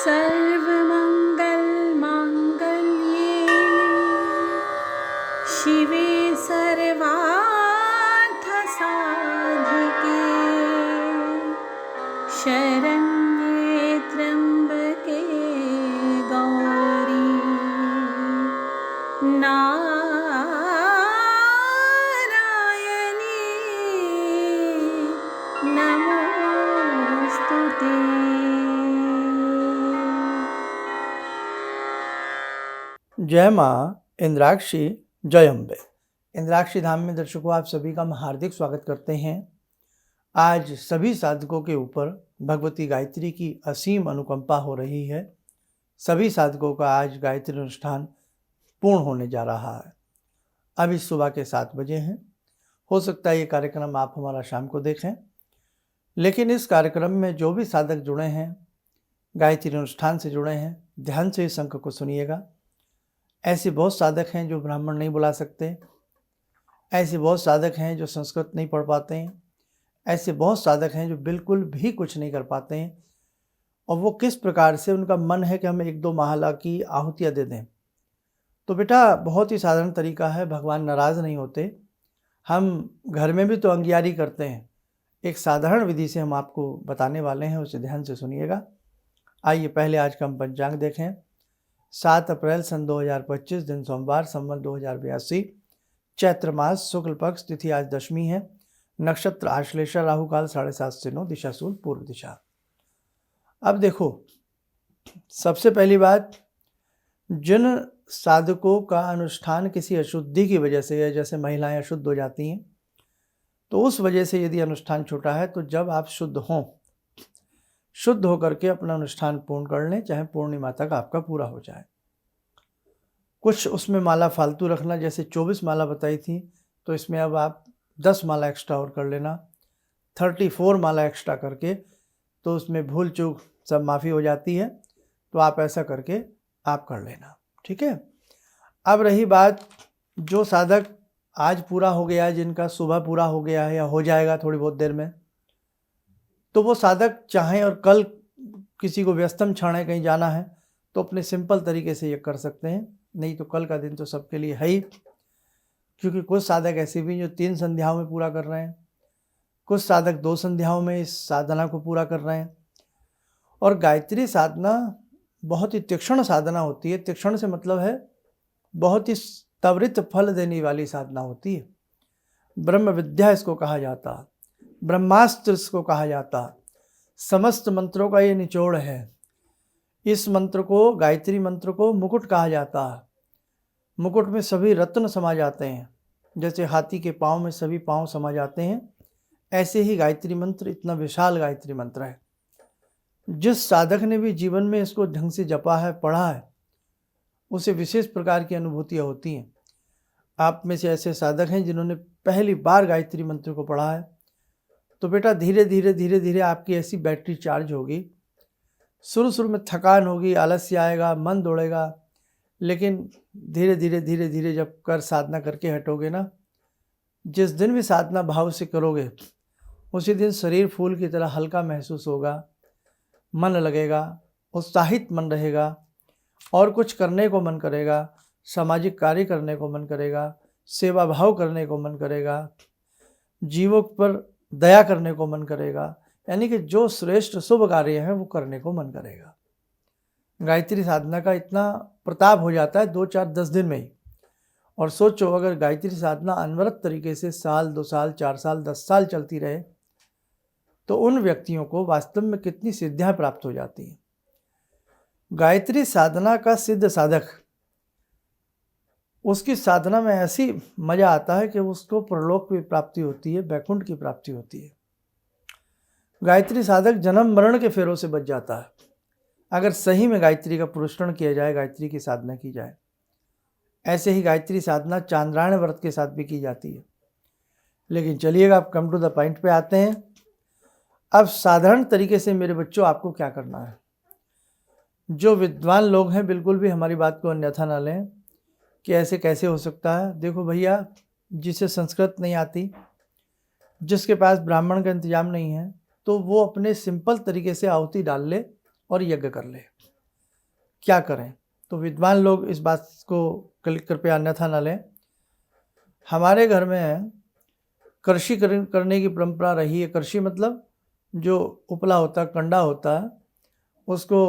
सर्वमङ्गलमाङ्गल्ये शिवे सर्वार्थसाधिके शरण्ये त्र्यम्बके गौरी नारायणी नमोस्तुते। जय माँ इंद्राक्षी, जय अम्बे। इंद्राक्षी धाम में दर्शकों आप सभी का हम हार्दिक स्वागत करते हैं। आज सभी साधकों के ऊपर भगवती गायत्री की असीम अनुकंपा हो रही है। सभी साधकों का आज गायत्री अनुष्ठान पूर्ण होने जा रहा है। अभी सुबह के 7 बजे हैं। हो सकता है ये कार्यक्रम आप हमारा शाम को देखें, लेकिन इस कार्यक्रम में जो भी साधक जुड़े हैं, गायत्री अनुष्ठान से जुड़े हैं, ध्यान से इस अंक को सुनिएगा। ऐसे बहुत साधक हैं जो ब्राह्मण नहीं बुला सकते, ऐसे बहुत साधक हैं जो संस्कृत नहीं पढ़ पाते हैं, ऐसे बहुत साधक हैं जो बिल्कुल भी कुछ नहीं कर पाते हैं। और वो किस प्रकार से उनका मन है कि हम 1-2 माला की आहुतियाँ दे दें। तो बेटा बहुत ही साधारण तरीका है, भगवान नाराज़ नहीं होते। हम घर में भी तो अंगियारी करते हैं। एक साधारण विधि से हम आपको बताने वाले हैं, उसे ध्यान से सुनिएगा। आइए पहले आज का हम पंचांग देखें। 7 अप्रैल सन 2025 दिन सोमवार, संवत 2082, चैत्र मास, शुक्ल पक्ष, तिथि आज दशमी है, नक्षत्र आश्लेषा, राहु काल 7:30 से 9, दिशा सूर्य पूर्व दिशा। अब देखो, सबसे पहली बात, जिन साधकों का अनुष्ठान किसी अशुद्धि की वजह से है, जैसे महिलाएं अशुद्ध हो जाती हैं, तो उस वजह से यदि अनुष्ठान छूटा है, तो जब आप शुद्ध हों, शुद्ध होकर के अपना अनुष्ठान पूर्ण कर लें, चाहे पूर्णिमा तक आपका पूरा हो जाए। कुछ उसमें माला फालतू रखना, जैसे 24 माला बताई थी, तो इसमें अब आप 10 माला एक्स्ट्रा और कर लेना। 34 माला एक्स्ट्रा करके, तो उसमें भूल चूक सब माफ़ी हो जाती है। तो आप ऐसा करके आप कर लेना, ठीक है। अब रही बात, जो साधक आज पूरा हो गया है, जिनका सुबह पूरा हो गया है या हो जाएगा थोड़ी बहुत देर में, तो वो साधक चाहें और कल किसी को व्यस्तम क्षण है, कहीं जाना है, तो अपने सिंपल तरीके से ये कर सकते हैं। नहीं तो कल का दिन तो सबके लिए है ही, क्योंकि कुछ साधक ऐसे भी जो 3 संध्याओं में पूरा कर रहे हैं, कुछ साधक 2 संध्याओं में इस साधना को पूरा कर रहे हैं। और गायत्री साधना बहुत ही तीक्ष्ण साधना होती है। तीक्ष्ण से मतलब है बहुत ही त्वरित फल देने वाली साधना होती है। ब्रह्म विद्या इसको कहा जाता है, ब्रह्मास्त्र इसको कहा जाता है। समस्त मंत्रों का ये निचोड़ है। इस मंत्र को, गायत्री मंत्र को मुकुट कहा जाता है। मुकुट में सभी रत्न समा जाते हैं। जैसे हाथी के पाँव में सभी पाँव समा जाते हैं, ऐसे ही गायत्री मंत्र इतना विशाल गायत्री मंत्र है। जिस साधक ने भी जीवन में इसको ढंग से जपा है, पढ़ा है, उसे विशेष प्रकार की अनुभूतियाँ होती हैं। आप में से ऐसे साधक हैं जिन्होंने पहली बार गायत्री मंत्र को पढ़ा है, तो बेटा धीरे धीरे आपकी ऐसी बैटरी चार्ज होगी। शुरू में थकान होगी, आलस्य आएगा, मन दौड़ेगा, लेकिन धीरे धीरे जब कर साधना करके हटोगे ना, जिस दिन भी साधना भाव से करोगे, उसी दिन शरीर फूल की तरह हल्का महसूस होगा, मन लगेगा, उत्साहित मन रहेगा, और कुछ करने को मन करेगा, सामाजिक कार्य करने को मन करेगा, सेवा भाव करने को मन करेगा, जीवों पर दया करने को मन करेगा। यानी कि जो श्रेष्ठ शुभ कार्य है वो करने को मन करेगा। गायत्री साधना का इतना प्रताप हो जाता है 2, 4, 10 दिन में ही। और सोचो, अगर गायत्री साधना अनवरत तरीके से 1, 2 साल, 4 साल, 10 साल चलती रहे, तो उन व्यक्तियों को वास्तव में कितनी सिद्धियां प्राप्त हो जाती हैं। गायत्री साधना का सिद्ध साधक, उसकी साधना में ऐसी मजा आता है कि उसको परलोक की प्राप्ति होती है, वैकुंठ की प्राप्ति होती है। गायत्री साधक जन्म मरण के फेरों से बच जाता है, अगर सही में गायत्री का पुरस्करण किया जाए, गायत्री की साधना की जाए। ऐसे ही गायत्री साधना चांद्रायण व्रत के साथ भी की जाती है। लेकिन चलिएगा, अब कम टू द पॉइंट पे आते हैं। अब साधारण तरीके से मेरे बच्चों आपको क्या करना है। जो विद्वान लोग हैं, बिल्कुल भी हमारी बात को अन्यथा ना लें कि ऐसे कैसे हो सकता है। देखो भैया, जिसे संस्कृत नहीं आती, जिसके पास ब्राह्मण का इंतजाम नहीं है, तो वो अपने सिंपल तरीके से आहुति डाल ले और यज्ञ कर ले। क्या करें? तो विद्वान लोग इस बात को कृपया अन्यथा न लें। हमारे घर में कृषि करने की परंपरा रही है। कृषि मतलब जो उपला होता है, कंडा होता है, उसको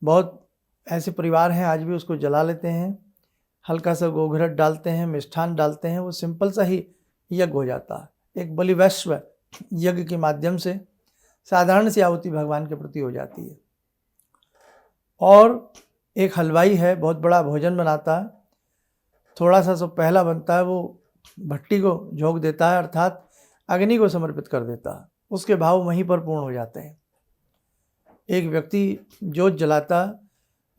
बहुत ऐसे परिवार हैं आज भी उसको जला लेते हैं, हल्का सा गोघृत डालते हैं, मिष्ठान डालते हैं, वो सिंपल सा ही यज्ञ हो जाता है। एक बलिवैश्व यज्ञ के माध्यम से साधारण सी आहुति भगवान के प्रति हो जाती है। और एक हलवाई है, बहुत बड़ा भोजन बनाता है, थोड़ा सा जो पहला बनता है वो भट्टी को झोंक देता है, अर्थात अग्नि को समर्पित कर देता है, उसके भाव वहीं पर पूर्ण हो जाते हैं। एक व्यक्ति जोत जलाता,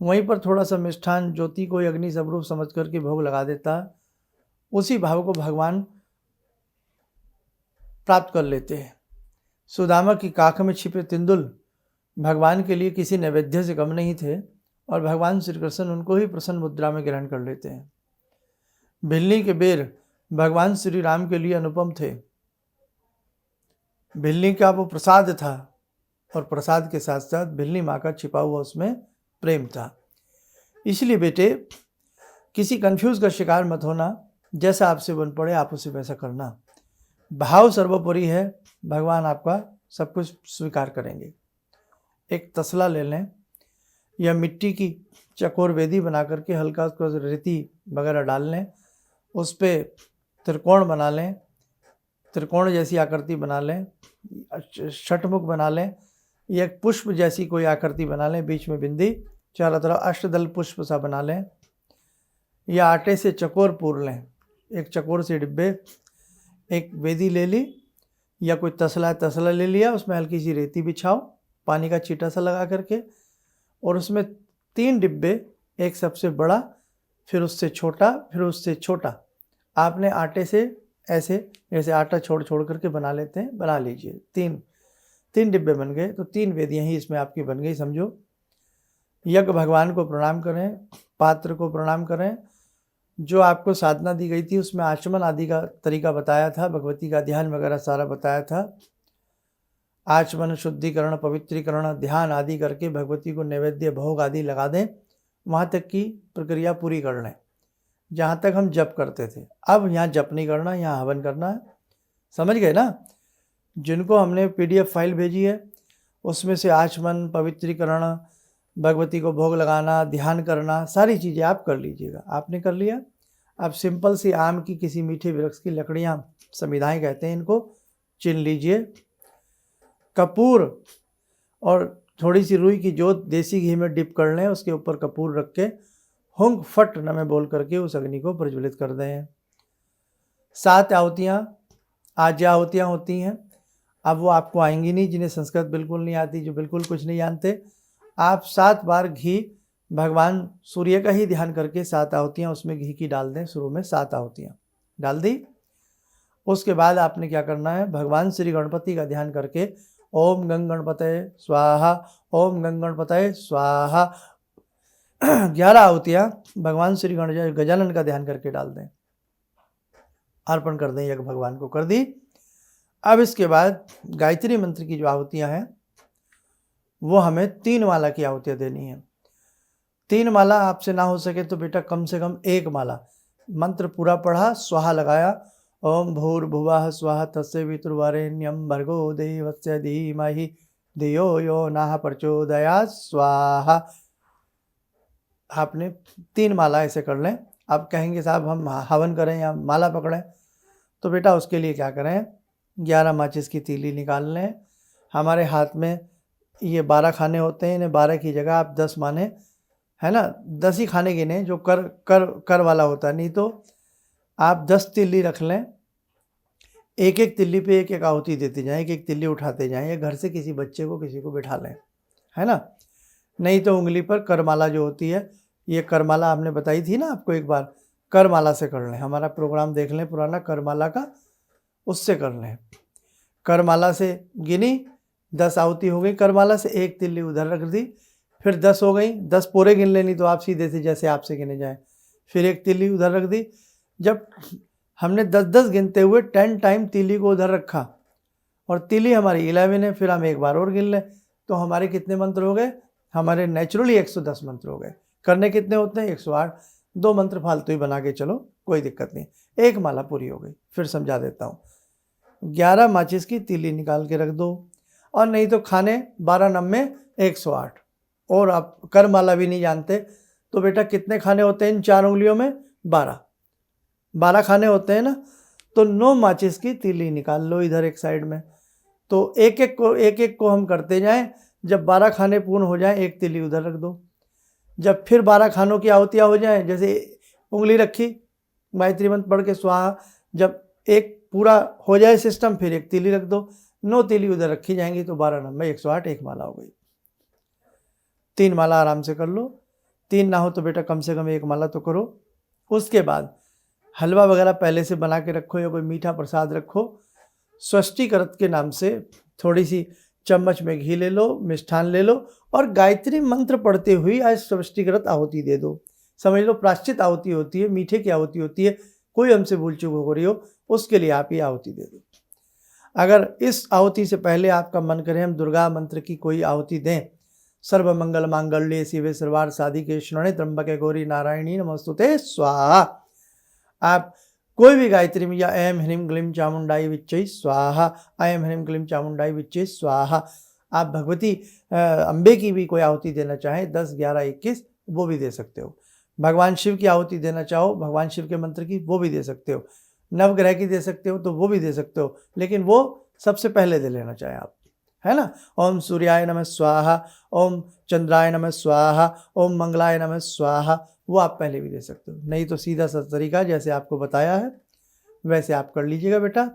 वहीं पर थोड़ा सा मिष्ठान ज्योति को अग्नि स्वरूप समझ करके भोग लगा देता, उसी भाव को भगवान प्राप्त कर लेते हैं। सुदामा की काख में छिपे तिंदुल भगवान के लिए किसी नैवेद्य से कम नहीं थे और भगवान श्री कृष्ण उनको ही प्रसन्न मुद्रा में ग्रहण कर लेते हैं। भिल्ली के बेर भगवान श्री राम के लिए अनुपम थे। भिल्ली का वो प्रसाद था और प्रसाद के साथ साथ भिल्ली माँ का छिपा हुआ उसमें प्रेम था। इसलिए बेटे किसी कंफ्यूज का शिकार मत होना, जैसा आपसे बन पड़े आप उसे वैसा करना। भाव सर्वोपरि है, भगवान आपका सब कुछ स्वीकार करेंगे। एक तसला ले लें या मिट्टी की चकोर वेदी बना करके हल्का उसको रेती वगैरह डाल लें, उस पर त्रिकोण बना लें, त्रिकोण जैसी आकृति बना लें, षटमुख बना लें, या एक पुष्प जैसी कोई आकृति बना लें, बीच में बिंदी, चारों तरफ अष्टदल पुष्प सा बना लें, या आटे से चकोर पूर लें। एक चकोर से डिब्बे एक वेदी ले ली या कोई तसला ले लिया, उसमें हल्की सी रेती बिछाओ पानी का छींटा सा लगा करके, और उसमें 3 डिब्बे, एक सबसे बड़ा, फिर उससे छोटा, फिर उससे छोटा, आपने आटे से ऐसे जैसे आटा छोड़ करके बना लेते हैं, बना लीजिए। 3 डिब्बे बन गए, तो 3 वेदियाँ ही इसमें आपकी बन गई समझो। यज्ञ भगवान को प्रणाम करें, पात्र को प्रणाम करें। जो आपको साधना दी गई थी उसमें आचमन आदि का तरीका बताया था, भगवती का ध्यान वगैरह सारा बताया था। आचमन, शुद्धिकरण, पवित्रीकरण, ध्यान आदि करके भगवती को नैवेद्य भोग आदि लगा दें, वहाँ तक की प्रक्रिया पूरी कर लें जहाँ तक हम जप करते थे। अब यहाँ जप नहीं करना, यहाँ हवन करना है। समझ गए ना? जिनको हमने PDF फाइल भेजी है उसमें से आचमन, पवित्रीकरण, भगवती को भोग लगाना, ध्यान करना, सारी चीज़ें आप कर लीजिएगा। आपने कर लिया। अब सिंपल सी आम की किसी मीठे वृक्ष की लकड़ियाँ, समिधाएँ कहते हैं इनको, चुन लीजिए। कपूर और थोड़ी सी रुई की जोत देसी घी में डिप कर लें, उसके ऊपर कपूर रख के हुंग फट नमः बोल करके उस अग्नि को प्रज्वलित कर दें। 7 आहुतियाँ आज्या आहुतियाँ होती हैं। अब वो आपको आएंगी नहीं, जिन्हें संस्कृत बिल्कुल नहीं आती, जो बिल्कुल कुछ नहीं जानते। आप 7 बार घी, भगवान सूर्य का ही ध्यान करके 7 आहुतियाँ उसमें घी की डाल दें। शुरू में 7 आहुतियाँ डाल दी। उसके बाद आपने क्या करना है, भगवान श्री गणपति का ध्यान करके ओम गंग गणपतये स्वाहा, ओम गंग गणपतये स्वाहा 11 आहुतियाँ भगवान श्री गजानन का ध्यान करके डाल दें, अर्पण कर दें, यज्ञ भगवान को कर दी। अब इसके बाद गायत्री मंत्र की जो आहुतियाँ हैं वो हमें 3 माला की आहुतियाँ देनी है। 3 माला आपसे ना हो सके तो बेटा कम से कम 1 माला, मंत्र पूरा पढ़ा, स्वाहा लगाया, ओम भूर्भुवः स्वः तत्सवितुर्वरेण्यं भर्गो देवस्य धीमहि धियो यो नः प्रचोदयात् स्वाहा। आपने 3 माला ऐसे कर लें। अब कहेंगे साहब हम हवन करें या माला पकड़ें, तो बेटा उसके लिए क्या करें, 11 माचिस की तीली निकाल लें। हमारे हाथ में ये 12 खाने होते हैं, इन्हें 12 की जगह आप 10 माने, है ना, 10 ही खाने गिने जो कर वाला होता है। नहीं तो आप 10 तिल्ली रख लें, एक एक तिल्ली पे एक एक आहुति देते जाएं, एक एक तिल्ली उठाते जाएं, या घर से किसी बच्चे को किसी को बिठा लें, है ना। नहीं तो उंगली पर करमाला जो होती है, ये करमाला आपने बताई थी ना आपको एक बार, करमाला से कर लें। हमारा प्रोग्राम देख लें पुराना करमाला का, उससे कर लें। करमाला से गिनी, 10 आहुति हो गई करमाला से, एक तिल्ली उधर रख दी, फिर 10 हो गई, 10 पूरे गिन लेनी तो आप सीधे से जैसे आपसे गिने जाए, फिर एक तिल्ली उधर रख दी। जब हमने 10-10 गिनते हुए 10 टाइम तिल्ली को उधर रखा और तिल्ली हमारी 11 है, फिर हम एक बार और गिन लें, तो हमारे कितने मंत्र हो गए, हमारे नेचुरली 110 मंत्र हो गए। करने कितने होते हैं? 108। 2 मंत्र फालतू ही बना के चलो, कोई दिक्कत नहीं। एक माला पूरी हो गई। फिर समझा देता हूँ। 11 माचिस की तीली निकाल के रख दो, और नहीं तो खाने 12 नम्मे 108। और आप कर माला भी नहीं जानते तो बेटा कितने खाने होते हैं इन 4 उंगलियों में? 12 खाने होते हैं ना। तो 9 माचिस की तीली निकाल लो इधर एक साइड में। तो एक एक को हम करते जाएं। जब 12 खाने पूर्ण हो जाएं, एक तीली उधर रख दो। जब फिर 12 खानों की आहुतियाँ हो जाएं, जैसे उंगली रखी, गायत्री मंत्र पढ़ के स्वाहा, जब एक पूरा हो जाए सिस्टम, फिर एक तीली रख दो। 9 तीली उधर रखी जाएंगी तो 12 नंबर 108, एक माला हो गई। 3 माला आराम से कर लो। 3 ना हो तो बेटा कम से कम 1 माला तो करो। उसके बाद हलवा वगैरह पहले से बना के रखो, या कोई मीठा प्रसाद रखो। स्वस्तिकृत के नाम से थोड़ी सी चम्मच में घी ले लो, मिष्ठान ले लो, और गायत्री मंत्र पढ़ते हुए आज स्वस्तिकृत आहुति दे दो। समझ लो प्राश्चित आहुति होती है, मीठे की आहुति होती है। कोई हमसे भूल चूक हो रही हो उसके लिए आप ये आहुति दे दो। अगर इस आहुति से पहले आपका मन करे हम दुर्गा मंत्र की कोई आहुति दें, सर्व मंगल मांगल्ये शिवे सर्वार्थ साधिके शरण्ये त्र्यंबके गौरी नारायणी नमोस्तुते स्वाहा। आप कोई भी गायत्री में, या ऐम ह्रीम क्लीम चामुंडाई विच्चै स्वाहा, ऐम ह्रीम क्लीम चामुंडाई विच्चै स्वाहा, आप भगवती अम्बे की भी कोई आहुति देना चाहें 10, 11, 21 वो भी दे सकते हो। भगवान शिव की आहुति देना चाहो, भगवान शिव के मंत्र की, वो भी दे सकते हो। नवग्रह की दे सकते हो तो वो भी दे सकते हो, लेकिन वो सबसे पहले दे लेना चाहें आप, है ना। ओम सूर्याय नमः स्वाहा, ओम चंद्राय नमः स्वाहा, ओम मंगलाय नमः स्वाहा, वो आप पहले भी दे सकते हो। नहीं तो सीधा सा तरीका जैसे आपको बताया है वैसे आप कर लीजिएगा बेटा।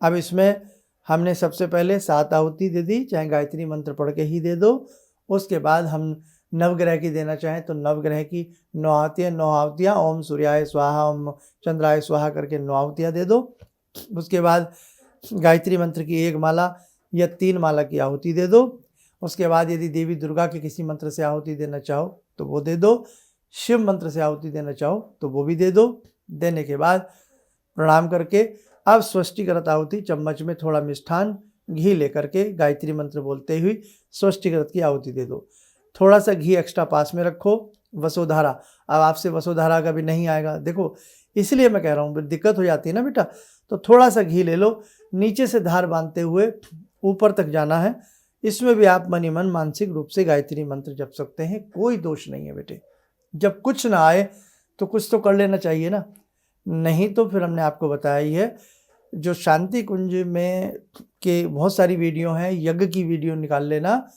अब इसमें हमने सबसे पहले 7 आहुति दे दी, चाहे गायत्री मंत्र पढ़ के ही दे दो। उसके बाद हम नवग्रह की देना चाहें तो नवग्रह की 9 आहुतियाँ ओम सूर्याय स्वाहा, ओम चंद्राय स्वाहा करके 9 आहुतियाँ दे दो। उसके बाद गायत्री मंत्र की 1 माला या 3 माला की आहुति दे दो। उसके बाद यदि देवी दुर्गा के किसी मंत्र से आहुति देना चाहो तो वो दे दो, शिव मंत्र से आहुति देना चाहो तो वो भी दे दो। देने के बाद प्रणाम करके अब स्वस्तिकृत आहुति चम्मच में थोड़ा मिष्ठान घी लेकर के गायत्री मंत्र बोलते हुए स्वस्तिकृत की आहुति दे दो। थोड़ा सा घी एक्स्ट्रा पास में रखो। वसुधारा, अब आपसे वसुधारा का भी नहीं आएगा, देखो इसलिए मैं कह रहा हूँ, दिक्कत हो जाती है ना बेटा। तो थोड़ा सा घी ले लो, नीचे से धार बांधते हुए ऊपर तक जाना है। इसमें भी आप मन ही मन मानसिक रूप से गायत्री मंत्र जप सकते हैं, कोई दोष नहीं है बेटे। जब कुछ ना आए तो कुछ तो कर लेना चाहिए ना, नहीं तो फिर हमने आपको बताया ही है, जो शांति कुंज में के बहुत सारी वीडियो हैं, यज्ञ की वीडियो निकाल लेना,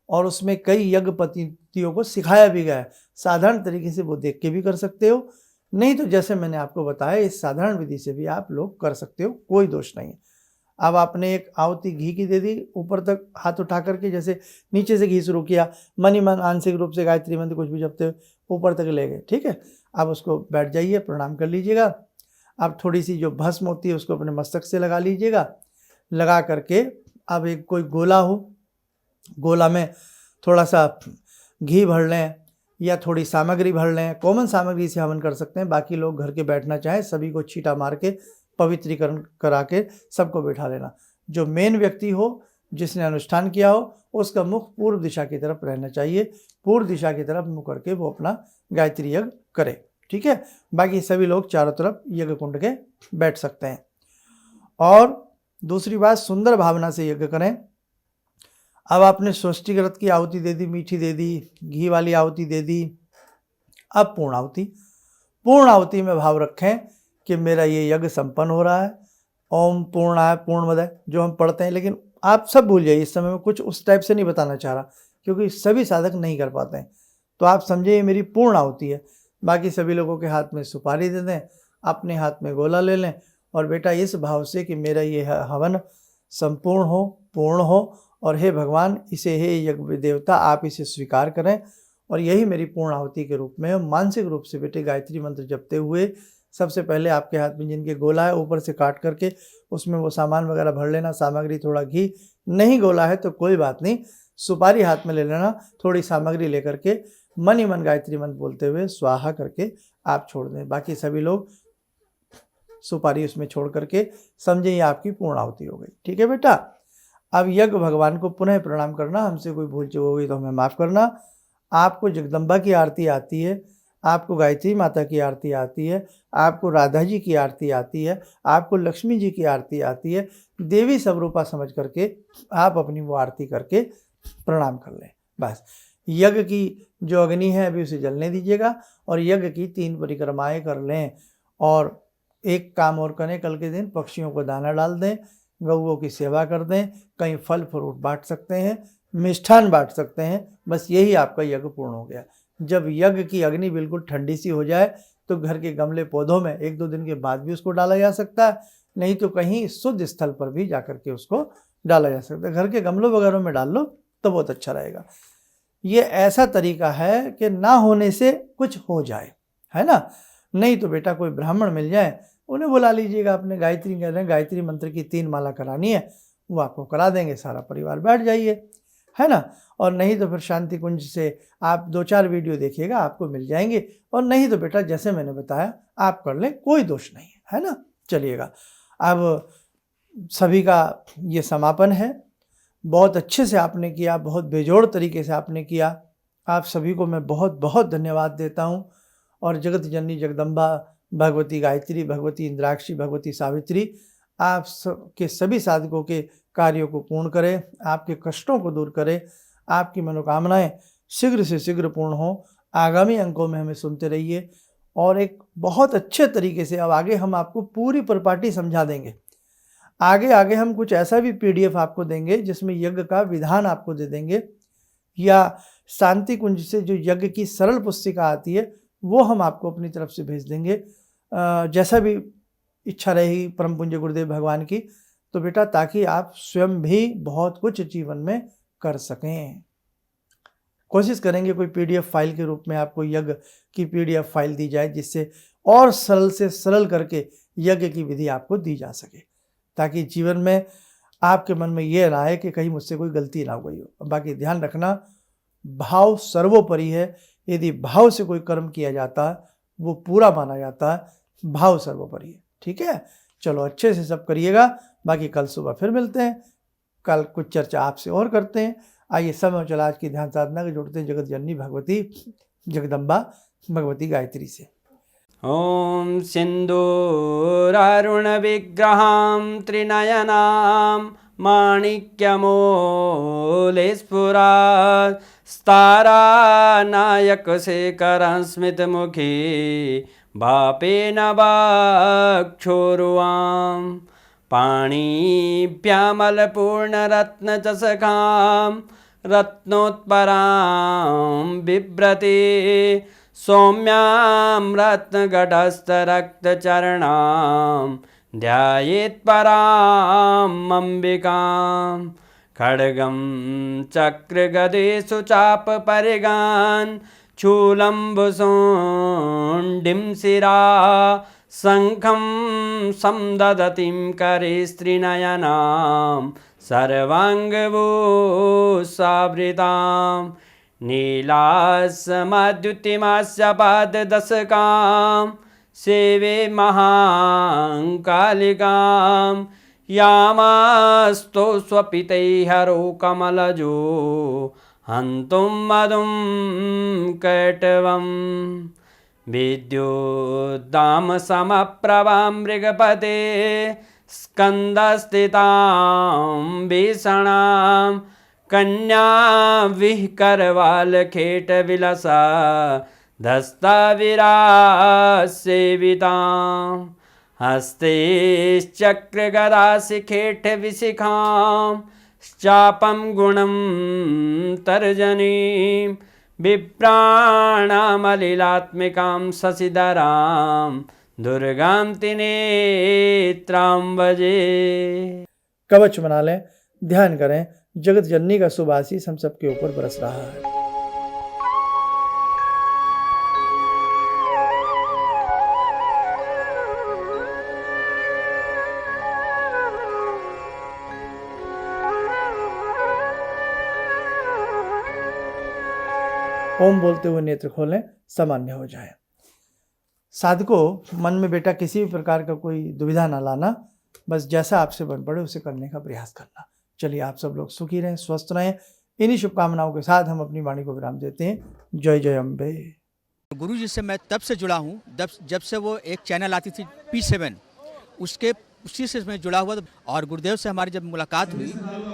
और उसमें कई यज्ञ पद्धतियों को सिखाया भी गया है। साधारण तरीके से वो देख के भी कर सकते हो, नहीं तो जैसे मैंने आपको बताया इस साधारण विधि से भी आप लोग कर सकते हो, कोई दोष नहीं है। अब आपने एक आहुति घी की दे दी, ऊपर तक हाथ उठा करके, जैसे नीचे से घी शुरू किया, मन ही मन आंशिक रूप से गायत्री मंत्र कुछ भी जपते हुए ऊपर तक ले गए, ठीक है। अब उसको बैठ जाइए, प्रणाम कर लीजिएगा। अब थोड़ी सी जो भस्म होती है उसको अपने मस्तक से लगा लीजिएगा। लगा करके अब एक कोई गोला हो, गोला में थोड़ा सा घी भर लें या थोड़ी सामग्री भर लें। कॉमन सामग्री से हवन कर सकते हैं, बाकी लोग घर के बैठना चाहें सभी को छींटा मार के पवित्रीकरण करा के सबको बैठा लेना। जो मेन व्यक्ति हो, जिसने अनुष्ठान किया हो, उसका मुख पूर्व दिशा की तरफ रहना चाहिए। पूर्व दिशा की तरफ मुख करके वो अपना गायत्री यज्ञ करे, ठीक है। बाकी सभी लोग चारों तरफ यज्ञ कुंड के बैठ सकते हैं। और दूसरी बात, सुंदर भावना से यज्ञ करें। अब आपने स्वस्तिकृत की आहुति दे दी, मीठी दे दी, घी वाली आहुति दे दी। अब पूर्ण आहुति, पूर्ण आहुति में भाव रखें कि मेरा ये यज्ञ संपन्न हो रहा है। ओम पूर्णाय पूर्णमदः जो हम पढ़ते हैं, लेकिन आप सब भूल जाइए, इस समय में कुछ उस टाइप से नहीं बताना चाह रहा, क्योंकि सभी साधक नहीं कर पाते हैं। तो आप समझिए ये मेरी पूर्ण आहुति है। बाकी सभी लोगों के हाथ में सुपारी दे दें, अपने हाथ में गोला ले लें, और बेटा इस भाव से कि मेरा ये हवन संपूर्ण हो, पूर्ण हो, और हे भगवान इसे, हे यज्ञ देवता आप इसे स्वीकार करें, और यही मेरी पूर्ण आहुति के रूप में। मानसिक रूप से बेटे गायत्री मंत्र जपते हुए सबसे पहले आपके हाथ में जिनके गोला है ऊपर से काट करके उसमें वो सामान वगैरह भर लेना, सामग्री थोड़ा घी, नहीं गोला है तो कोई बात नहीं, सुपारी हाथ में ले लेना, थोड़ी सामग्री लेकर के मन ही मन गायत्री मंत्र बोलते हुए स्वाहा करके आप छोड़ दें। बाकी सभी लोग सुपारी उसमें छोड़ करके समझे ये आपकी पूर्ण आहुति हो गई, ठीक है बेटा। अब यज्ञ भगवान को पुनः प्रणाम करना, हमसे कोई भूल चूक हो गई तो हमें माफ़ करना। आपको जगदम्बा की आरती आती है, आपको गायत्री माता की आरती आती है, आपको राधा जी की आरती आती है, आपको लक्ष्मी जी की आरती आती है। देवी स्वरूपा समझ करके आप अपनी वो आरती करके प्रणाम कर लें। बस यज्ञ की जो अग्नि है अभी उसे जलने दीजिएगा और यज्ञ की 3 परिक्रमाएं कर लें। और एक काम और करें, कल के दिन पक्षियों को दाना डाल दें, गऊओं की सेवा कर दें, कहीं फल फ्रूट बांट सकते हैं, मिष्ठान बांट सकते हैं। बस यही आपका यज्ञ पूर्ण हो गया। जब यज्ञ की अग्नि बिल्कुल ठंडी सी हो जाए तो घर के गमले पौधों में 1-2 दिन के बाद भी उसको डाला जा सकता है, नहीं तो कहीं शुद्ध स्थल पर भी जाकर के उसको डाला जा सकता है। घर के गमलों वगैरह में डाल लो तो बहुत अच्छा रहेगा। ये ऐसा तरीका है कि ना होने से कुछ हो जाए, है ना। नहीं तो बेटा कोई ब्राह्मण मिल जाए, उन्हें बुला लीजिएगा। अपने गायत्री कह रहे हैं, गायत्री मंत्र की 3 माला करानी है, वो आपको करा देंगे, सारा परिवार बैठ जाइए, है ना। और नहीं तो फिर शांति कुंज से आप 2-4 वीडियो देखिएगा, आपको मिल जाएंगे। और नहीं तो बेटा जैसे मैंने बताया आप कर लें, कोई दोष नहीं है ना। चलिएगा, अब सभी का ये समापन है। बहुत अच्छे से आपने किया, बहुत बेजोड़ तरीके से आपने किया। आप सभी को मैं बहुत बहुत धन्यवाद देता हूँ। और जगत जननी जगदम्बा, भगवती गायत्री, भगवती इंद्राक्षी, भगवती सावित्री आप के सभी साधकों के कार्यों को पूर्ण करें, आपके कष्टों को दूर करें, आपकी मनोकामनाएं शीघ्र से शीघ्र पूर्ण हो। आगामी अंकों में हमें सुनते रहिए और एक बहुत अच्छे तरीके से अब आगे हम आपको पूरी परिपाटी समझा देंगे। आगे हम कुछ ऐसा भी PDF आपको देंगे जिसमें यज्ञ का विधान आपको दे देंगे, या शांति कुंज से जो यज्ञ की सरल पुस्तिका आती है वो हम आपको अपनी तरफ से भेज देंगे। जैसा भी इच्छा रहेगी परम पूज्य गुरुदेव भगवान की, तो बेटा ताकि आप स्वयं भी बहुत कुछ जीवन में कर सकें। कोशिश करेंगे कोई PDF फाइल के रूप में आपको यज्ञ की PDF फाइल दी जाए, जिससे और सरल से सरल करके यज्ञ की विधि आपको दी जा सके, ताकि जीवन में आपके मन में ये ना आए कि कहीं मुझसे कोई गलती ना हो गई हो। बाकी ध्यान रखना, भाव सर्वोपरि है। यदि भाव से कोई कर्म किया जाता है वो पूरा माना जाता है, भाव सर्वोपरि है। ठीक है, चलो अच्छे से सब करिएगा। बाकी कल सुबह फिर मिलते हैं, कल कुछ चर्चा आपसे और करते हैं। आइए समय चला आज की ध्यान साधना के जोड़ते हैं जगत जननी भगवती जगदम्बा भगवती गायत्री से। ॐ सिन्दूरारुणविग्रहां त्रिनयनां माणिक्यमूलस्फुरात् स्तारानायकशेखरं स्मितमुखी वापेन वक्षोरुवां पाणिभ्यामलपूर्णरत्नचषकां रत्नोत्परां बिभ्रति सौम्यां रत्नगटस्थरक्तचरणां ध्यायेत्पराम् अम्बिकां खड्गं चक्रगदेषु चापपरिगान् शूलम्बुशुण्डिं शिरा शङ्खं संदधतीं करे स्त्रीनयनां सर्वाङ्गभूषावृतां नीलासमद्युतिमास्य पाददशकां सेवे महाकालिकां यामास्तो स्वपितैर्हरो कमलजो हन्तुं मधुं कैटवं विद्युद्दामसमप्रभां मृगपते स्कन्दस्थितां भीषणां कन्या विहकरवालखेटविलसा धस्ताविरासेवितां हस्तैश्चक्रगदाशिखेटविशिखां चापं गुणं तर्जनीं विप्राणामलिलात्मिकां शशिधरां दुर्गां त्रिनेत्रां भजे। कवच बना लें, ध्यान करें, जगत जननी का शुभ आशीष हम सबके ऊपर बरस रहा है। ओम बोलते हुए नेत्र खोलें, सामान्य हो जाए। साधकों, मन में बेटा किसी भी प्रकार का कोई दुविधा ना लाना, बस जैसा आपसे बन पड़े उसे करने का प्रयास करना। चलिए आप सब लोग सुखी रहें, स्वस्थ रहें। इन्हीं शुभकामनाओं के साथ हम अपनी वाणी को विराम देते हैं। जय जय अम्बे। गुरु जी से मैं तब से जुड़ा हूँ जब से वो एक चैनल आती थी P7, उसी से मैं जुड़ा हुआ था। और गुरुदेव से हमारी जब मुलाकात हुई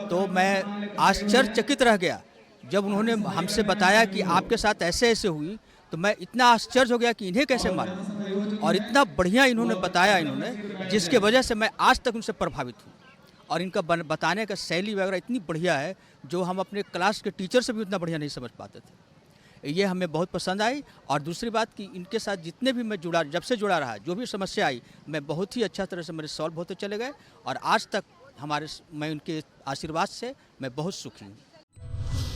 तो मैं आश्चर्यचकित रह गया जब उन्होंने हमसे बताया कि आपके साथ ऐसे ऐसे हुई। तो मैं इतना आश्चर्य हो गया कि इन्हें कैसे मालूम, और इतना बढ़िया इन्होंने बताया जिसके वजह से मैं आज तक उनसे प्रभावित हूँ। और इनका बताने का शैली वगैरह इतनी बढ़िया है जो हम अपने क्लास के टीचर से भी उतना बढ़िया नहीं समझ पाते थे। ये हमें बहुत पसंद आई। और दूसरी बात कि इनके साथ जितने भी मैं जब से जुड़ा रहा, जो भी समस्या आई, मैं बहुत ही अच्छा तरह से मेरे सॉल्व होते चले गए। और आज तक मैं उनके आशीर्वाद से मैं बहुत सुखी हूँ।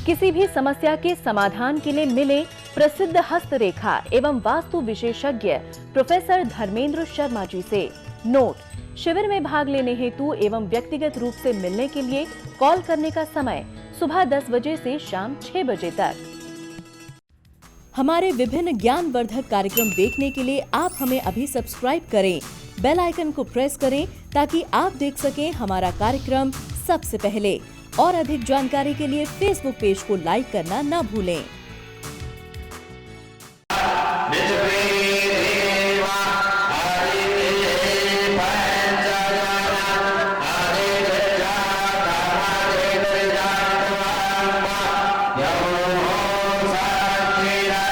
किसी भी समस्या के समाधान के लिए मिले प्रसिद्ध हस्तरेखा एवं वास्तु विशेषज्ञ प्रोफेसर धर्मेंद्र शर्मा जी से। नोट: शिविर में भाग लेने हेतु एवं व्यक्तिगत रूप से मिलने के लिए कॉल करने का समय सुबह 10 बजे से शाम 6 बजे तक। हमारे विभिन्न ज्ञानवर्धक कार्यक्रम देखने के लिए आप हमें अभी सब्सक्राइब करें, बेल आइकन को प्रेस करें ताकि आप देख सकें हमारा कार्यक्रम सबसे पहले। और अधिक जानकारी के लिए फेसबुक पेज को लाइक करना न भूलें।